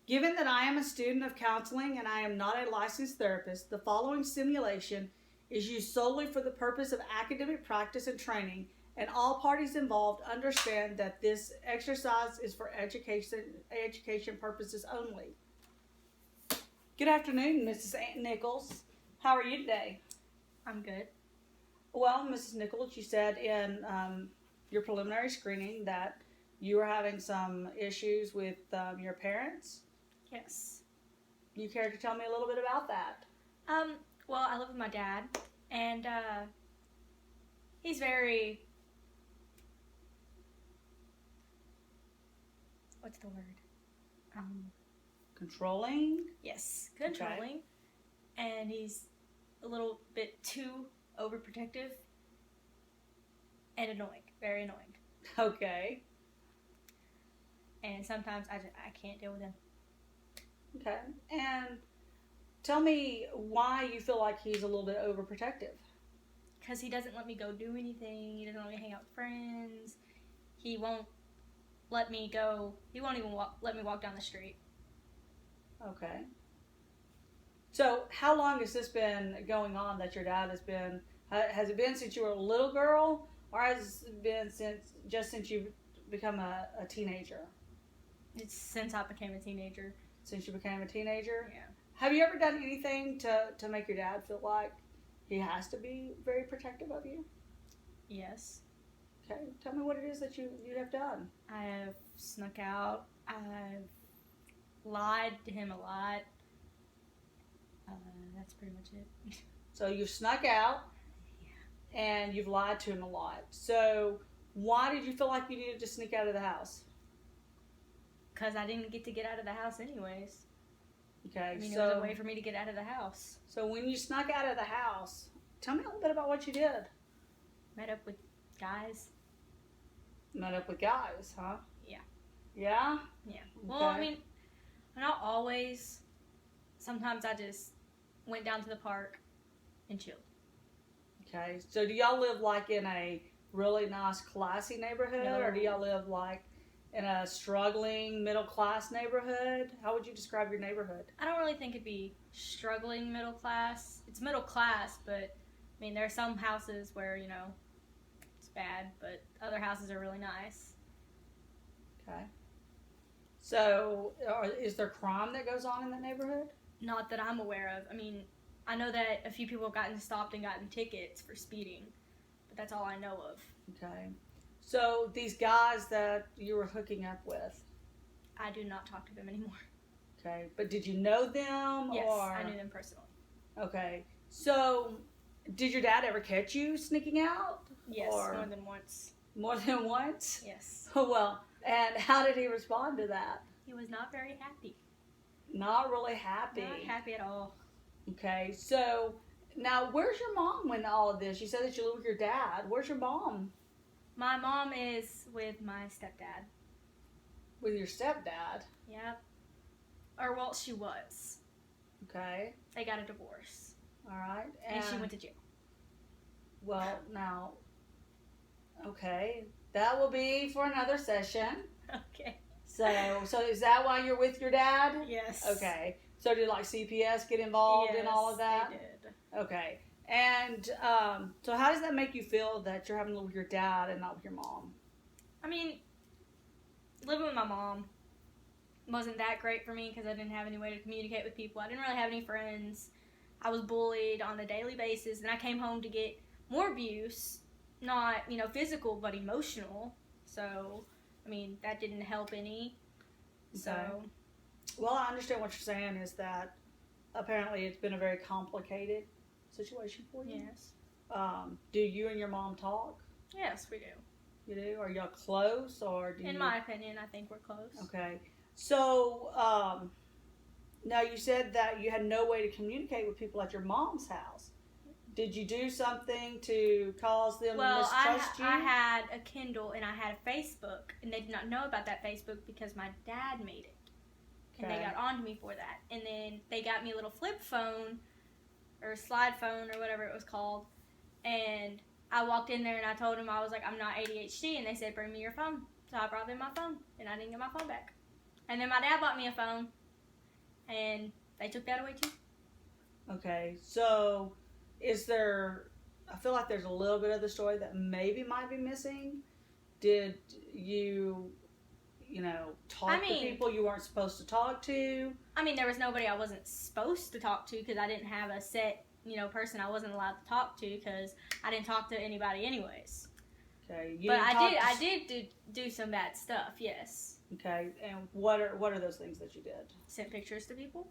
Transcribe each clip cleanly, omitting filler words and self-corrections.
Given that I am a student of counseling and I am not a licensed therapist, the following simulation is used solely for the purpose of academic practice and training, and all parties involved understand that this exercise is for education purposes only. Good afternoon, Mrs. Nichols. How are you today? I'm good. Well, Mrs. Nichols, you said in your preliminary screening that you were having some issues with your parents. Yes. You care to tell me a little bit about that? Well, I live with my dad, and he's very, what's the word? Controlling? Yes, controlling. Okay. And he's a little bit too overprotective and annoying, very annoying. Okay. And sometimes I can't deal with him. Okay. And tell me why you feel like he's a little bit overprotective. Because he doesn't let me go do anything. He doesn't let me hang out with friends. He won't let me go. He won't even let me walk down the street. Okay. So how long has this been going on that your dad has been, has it been since you were a little girl, or has it been since you've become a teenager? It's since I became a teenager. Since you became a teenager? Yeah. Have you ever done anything to make your dad feel like he has to be very protective of you? Yes. Okay. Tell me what it is that you have done. I have snuck out. I've lied to him a lot. That's pretty much it. So you've snuck out. Yeah. And you've lied to him a lot. So why did you feel like you needed to sneak out of the house? Because I didn't get to get out of the house anyways. Okay, I mean, it was a way for me to get out of the house. So when you snuck out of the house, tell me a little bit about what you did. Met up with guys. Met up with guys, huh? Yeah. Yeah? Yeah. Okay. Well, I mean, not always. Sometimes I just went down to the park and chilled. Okay. So do y'all live like in a really nice, classy neighborhood? No. Or do y'all live like in a struggling, middle-class neighborhood? How would you describe your neighborhood? I don't really think it'd be struggling middle class. It's middle class, but, I mean, there are some houses where, you know, it's bad, but other houses are really nice. Okay. So is there crime that goes on in that neighborhood? Not that I'm aware of. I mean, I know that a few people have gotten stopped and gotten tickets for speeding, but that's all I know of. Okay. So these guys that you were hooking up with, I do not talk to them anymore. okay, but did you know them? Yes, or? I knew them personally. Okay. So did your dad ever catch you sneaking out? Yes, or more than once. More than once? Yes. Well, and how did he respond to that? He was not very happy. Not really happy. Not happy at all. Okay, so now where's your mom when all of this? You said that you live with your dad. Where's your mom? My mom is with my stepdad. With your stepdad? Yep. Or, well, she was. Okay. They got a divorce. All right. And she went to jail. Well, now, okay, that will be for another session. Okay. So is that why you're with your dad? Yes. Okay. So did like CPS get involved in all of that? Yes, they did. Okay. And so how does that make you feel that you're having to live with your dad and not with your mom? I mean, living with my mom wasn't that great for me because I didn't have any way to communicate with people. I didn't really have any friends. I was bullied on a daily basis, and I came home to get more abuse, not, you know, physical, but emotional. So, I mean, that didn't help any. Okay. So, well, I understand what you're saying is that apparently it's been a very complicated situation for you. yes. Do you and your mom talk? Yes, we do. You do? Are y'all close, or do you? In my opinion, I think we're close. Okay. So, now you said that you had no way to communicate with people at your mom's house. Did you do something to cause them to mistrust you? I had a Kindle and I had a Facebook, and they did not know about that Facebook because my dad made it. And they got on to me for that. And then they got me a little flip phone, or slide phone, or whatever it was called. And I walked in there and I told them, I was like, I'm not ADHD. And they said, bring me your phone. So I brought them my phone, and I didn't get my phone back. And then my dad bought me a phone, and they took that away too. Okay, so is there? I feel like there's a little bit of the story that maybe might be missing. Did you, talk to people you weren't supposed to talk to? I mean, there was nobody I wasn't supposed to talk to because I didn't have a set, person I wasn't allowed to talk to because I didn't talk to anybody anyways. Okay, but I did do some bad stuff. Yes. Okay, and what are those things that you did? Sent pictures to people.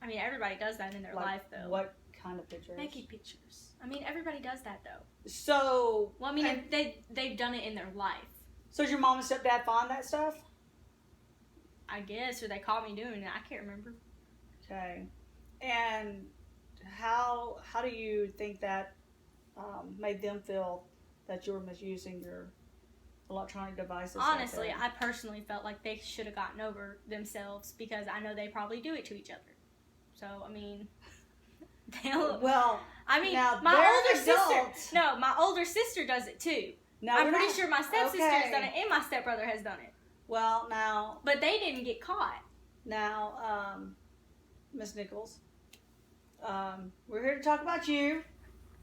I mean, everybody does that in their life, though. What kind of pictures? Naked pictures. I mean, everybody does that, though. So... Well, I mean, they've done it in their life. So does your mom and stepdad find that stuff? I guess, or they caught me doing it. I can't remember. Okay. And how do you think that made them feel that you were misusing your electronic devices? Honestly, I personally felt like they should have gotten over themselves because I know they probably do it to each other. So, I mean... Well, I mean, now my older sister does it too. Now, I'm pretty sure my stepsister has done it and my stepbrother has done it. Well, now... But they didn't get caught. Now, Miss Nichols, we're here to talk about you,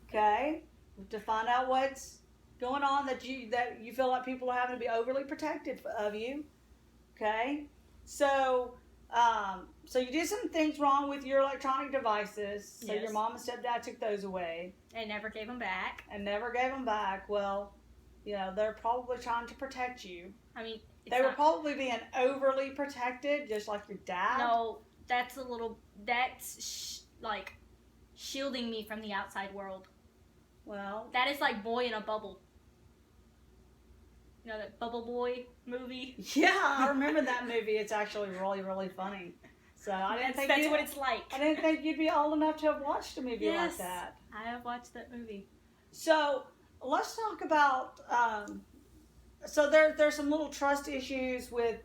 okay? To find out what's going on that you feel like people are having to be overly protective of you, okay? So you did some things wrong with your electronic devices. So your mom and stepdad took those away. And never gave them back. Well, they're probably trying to protect you. I mean, they were probably being overly protected, just like your dad. No, that's like shielding me from the outside world. Well, that is like Boy in a Bubble. You know that Bubble Boy movie? Yeah, I remember that movie. It's actually really, really funny. So that's what it's like. I didn't think you'd be old enough to have watched a movie like that. I have watched that movie. So let's talk about. So there's some little trust issues with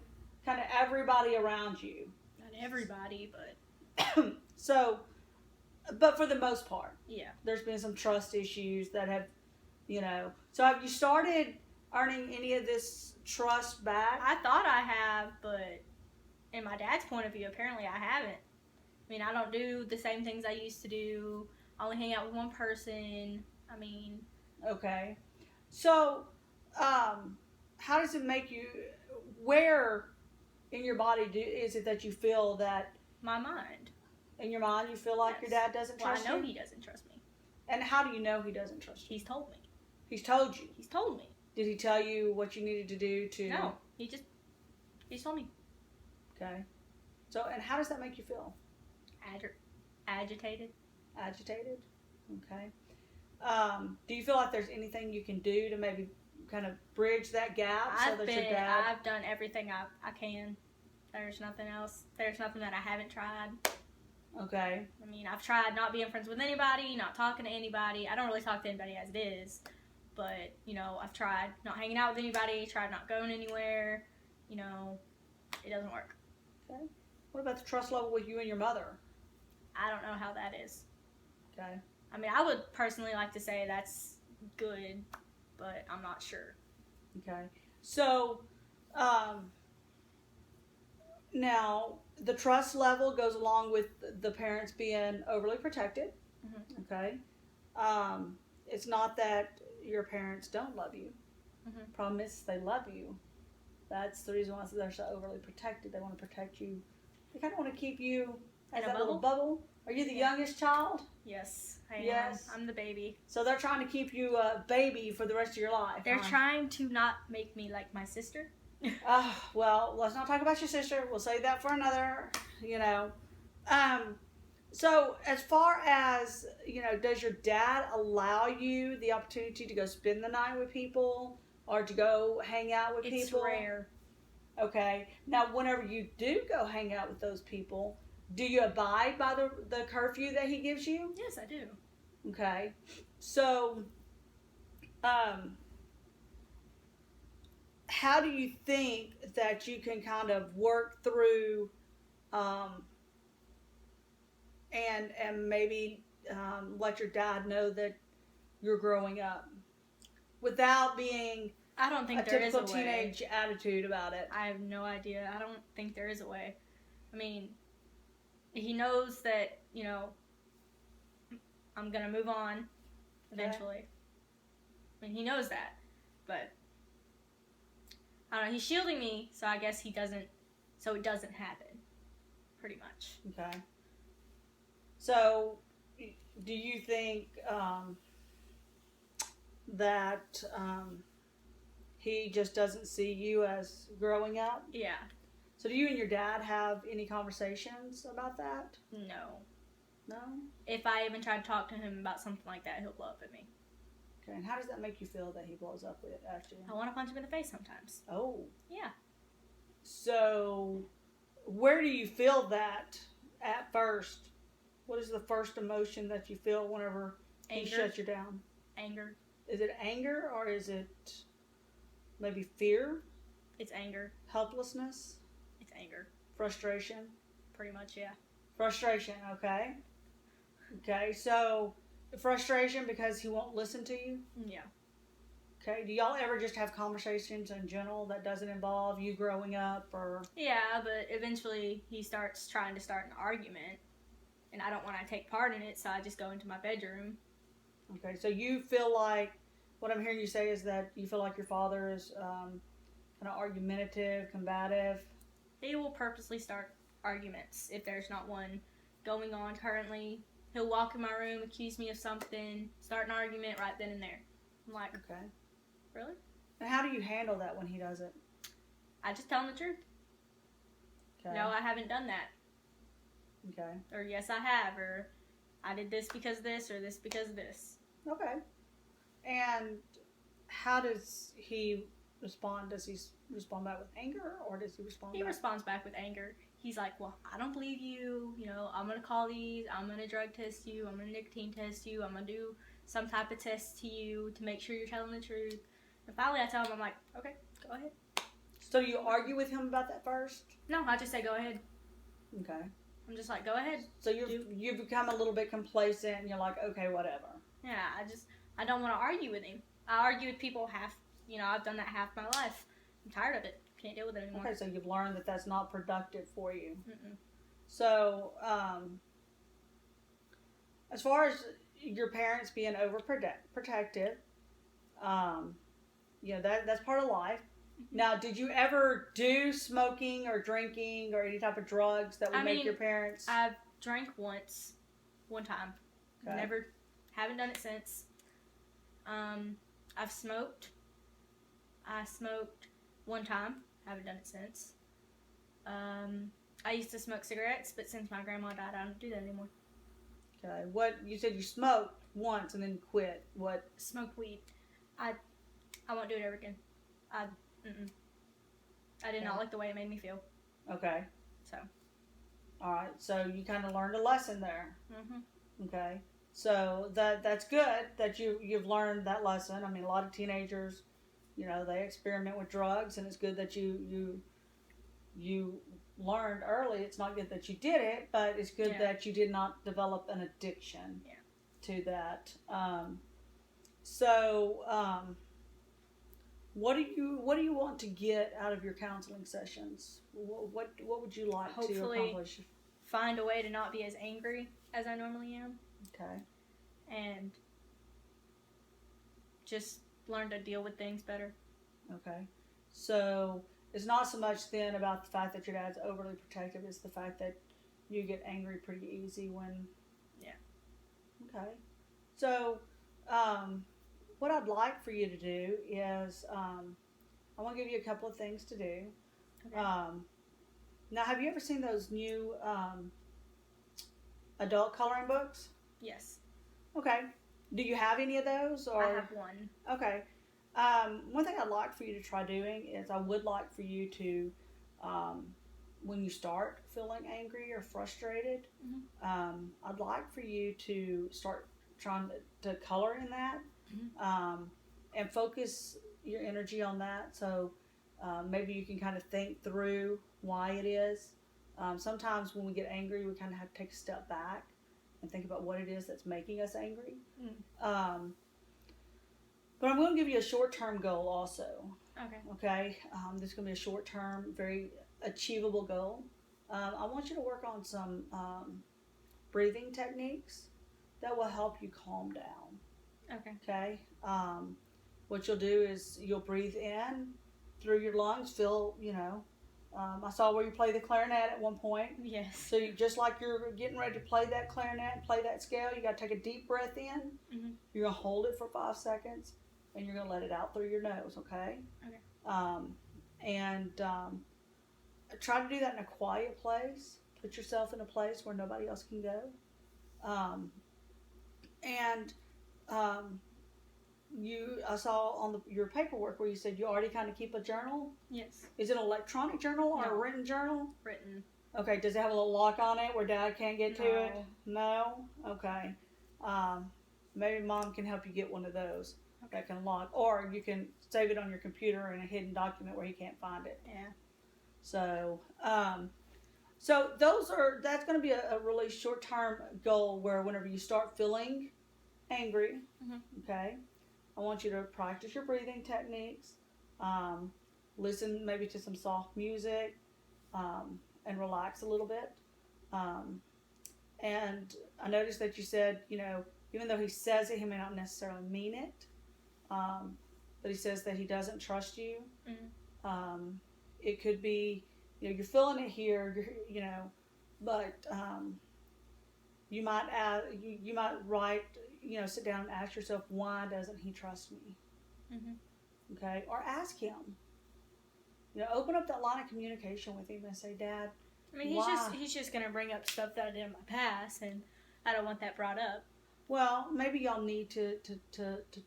kind of everybody around you. Not everybody, but but for the most part, yeah, there's been some trust issues that have, So have you started earning any of this trust back? I thought I have, but in my dad's point of view, apparently I haven't. I mean, I don't do the same things I used to do. I only hang out with one person. I mean... Okay. So, how does it make you... Where in your body is it that you feel that... My mind. In your mind, you feel like your dad doesn't trust you? I know he doesn't trust me. And how do you know he doesn't trust you? He's told me. He's told you? He's told me. Did he tell you what you needed to do to... No. He's told me. Okay. So, and how does that make you feel? Agitated. Agitated? Okay. Do you feel like there's anything you can do to maybe kind of bridge that gap I've done everything I can. There's nothing else. There's nothing that I haven't tried. Okay. I mean, I've tried not being friends with anybody, not talking to anybody. I don't really talk to anybody as it is. But, I've tried not hanging out with anybody, tried not going anywhere. It doesn't work. Okay. What about the trust level with you and your mother? I don't know how that is. Okay. I mean, I would personally like to say that's good, but I'm not sure. Okay. So, now, the trust level goes along with the parents being overly protected. Mm-hmm. Okay. It's not that your parents don't love you. Mm-hmm. Problem is they love you. That's the reason why they're so overly protected. They want to protect you. They kind of want to keep you as that little bubble. Are you the youngest child? Yes, I am. Yes. I'm the baby. So they're trying to keep you a baby for the rest of your life. They're trying to not make me like my sister. Well, let's not talk about your sister. We'll save that for another, So as far as, does your dad allow you the opportunity to go spend the night with people or to go hang out with people? It's rare. Okay. Now, whenever you do go hang out with those people, do you abide by the curfew that he gives you? Yes, I do. Okay. So, how do you think that you can kind of work through and maybe let your dad know that you're growing up without being I don't think a there is a typical teenage attitude about it? I have no idea. I don't think there is a way. I mean, he knows that, you know, I'm going to move on eventually. Okay. I mean, he knows that. But, I don't know, he's shielding me, so I guess it doesn't happen. Pretty much. Okay. So, do you think that he just doesn't see you as growing up? Yeah. So, do you and your dad have any conversations about that? No. No? If I even try to talk to him about something like that, he'll blow up at me. Okay, and how does that make you feel that he blows up at you? I want to punch him in the face sometimes. Oh. Yeah. So, where do you feel that at first? What is the first emotion that you feel whenever he Anger. shuts you down? Anger. Is it anger or is it maybe fear, It's anger. helplessness, It's anger. frustration? Pretty much, yeah. Frustration, okay. Okay, so frustration because he won't listen to you? Yeah. Okay, do y'all ever just have conversations in general that doesn't involve you growing up or... Yeah, but eventually he starts trying to start an argument, and I don't want to take part in it, so I just go into my bedroom. Okay, so you feel like, what I'm hearing you say is that you feel like your father is kind of argumentative, combative. He will purposely start arguments if there's not one going on currently. He'll walk in my room, accuse me of something, start an argument right then and there. I'm like, Okay. really? And how do you handle that when he does it? I just tell him the truth. Okay. No, I haven't done that. Okay. Or yes, I have. Or I did this because of this, or this because of this. Okay. And how does he respond? Does he respond back with anger or does he respond He back? responds back with anger. He's like, well, I don't believe you. You know, I'm going to call these. I'm going to drug test you. I'm going to nicotine test you. I'm going to do some type of test to you to make sure you're telling the truth. And finally I tell him, I'm like, okay, go ahead. So you argue with him about that first? No, I just say go ahead. Okay. I'm just like, go ahead. So you become a little bit complacent and you're like, okay, whatever. Yeah, I don't want to argue with him. I argue with people I've done that half my life. I'm tired of it. Can't deal with it anymore. Okay, so you've learned that that's not productive for you. Mm-mm. So, as far as your parents being overprotective, that's part of life. Now, did you ever do smoking or drinking or any type of drugs that would make your parents? I've drank one time. Okay. Haven't done it since. I've smoked. I smoked one time. Haven't done it since. I used to smoke cigarettes, but since my grandma died, I don't do that anymore. Okay. What you said you smoked once and then quit. What? Smoked weed. I won't do it ever again. I did not like the way it made me feel. Okay. So. All right. So you kind of learned a lesson there. Mhm. Okay. So that's good that you've learned that lesson. I mean, a lot of teenagers, they experiment with drugs, and it's good that you learned early. It's not good that you did it, but it's good that you did not develop an addiction to that. What do you want to get out of your counseling sessions? What would you like to accomplish? Find a way to not be as angry as I normally am. Okay. And just learn to deal with things better. Okay. So it's not so much then about the fact that your dad's overly protective. It's the fact that you get angry pretty easy when... Yeah. Okay. So what I'd like for you to do is I want to give you a couple of things to do. Okay. Now, have you ever seen those new adult coloring books? Yes. Okay. Do you have any of those? Or? I have one. Okay. One thing I'd like for you to try doing is I would like for you to, when you start feeling angry or frustrated, I'd like for you to start trying to color in that and focus your energy on that. So maybe you can kind of think through why it is. Sometimes when we get angry, we kind of have to take a step back and think about what it is that's making us angry. But I'm going to give you a short-term goal also. Okay. Okay? This is going to be a short-term, very achievable goal. I want you to work on some breathing techniques that will help you calm down. Okay. Okay. What you'll do is you'll breathe in through your lungs. Feel, I saw where you play the clarinet at one point. Yes. So just like you're getting ready to play that clarinet, play that scale, you got to take a deep breath in. Mm-hmm. You're gonna hold it for 5 seconds, and you're gonna let it out through your nose. Okay. Okay. Try to do that in a quiet place. Put yourself in a place where nobody else can go. I saw on your paperwork where you said you already kind of keep a journal. Yes. Is it an electronic journal or a No. written journal? Written. Okay. Does it have a little lock on it where Dad can't get to No. it? No. Okay. Maybe Mom can help you get one of those that can lock, or you can save it on your computer in a hidden document where he can't find it. Yeah. So, that's going to be a really short-term goal where whenever you start feeling angry, okay, I want you to practice your breathing techniques, listen maybe to some soft music, and relax a little bit. And I noticed that you said, even though he says it, he may not necessarily mean it, but he says that he doesn't trust you. It could be, you're feeling it here, but you might write, sit down and ask yourself, why doesn't he trust me? Okay, or ask him. Open up that line of communication with him and say, Dad. I mean, he's just gonna bring up stuff that I did in my past, and I don't want that brought up. Well, maybe y'all need to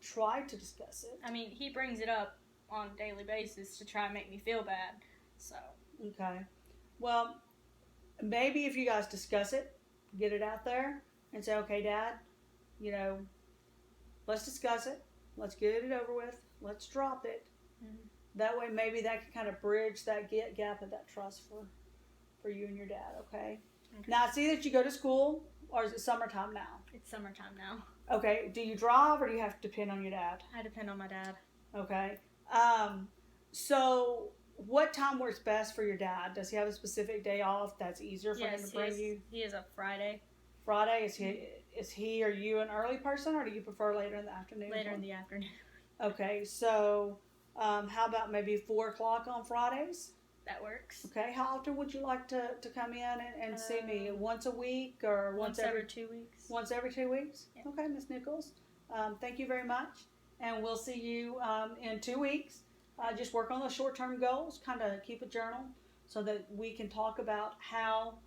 try to discuss it. I mean, he brings it up on a daily basis to try and make me feel bad. So. Okay. Well, maybe if you guys discuss it, get it out there, and say, okay, Dad, let's discuss it. Let's get it over with. Let's drop it. That way, maybe that can kind of bridge that gap of that trust for you and your dad, okay? Now, I see that you go to school, or is it summertime now? It's summertime now. Okay. Do you drive, or do you have to depend on your dad? I depend on my dad. Okay. So what time works best for your dad? Does he have a specific day off that's easier for him to bring you? He is a Friday. Friday? Is he or you an early person, or do you prefer later in the afternoon? Later in the afternoon. Okay. So how about maybe 4 o'clock on Fridays? That works. Okay. How often would you like to come in and see me? Once a week or once every 2 weeks? Once every 2 weeks? Yeah. Okay, Miss Nichols. Thank you very much. And we'll see you in 2 weeks. Just work on those short-term goals. Kind of keep a journal so that we can talk about how,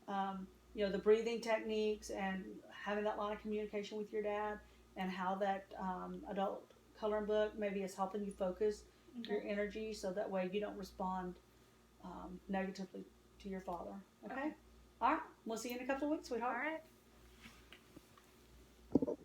the breathing techniques and having that line of communication with your dad, and how that adult coloring book maybe is helping you focus your energy, so that way you don't respond negatively to your father. Okay? All right. We'll see you in a couple of weeks, sweetheart. All right.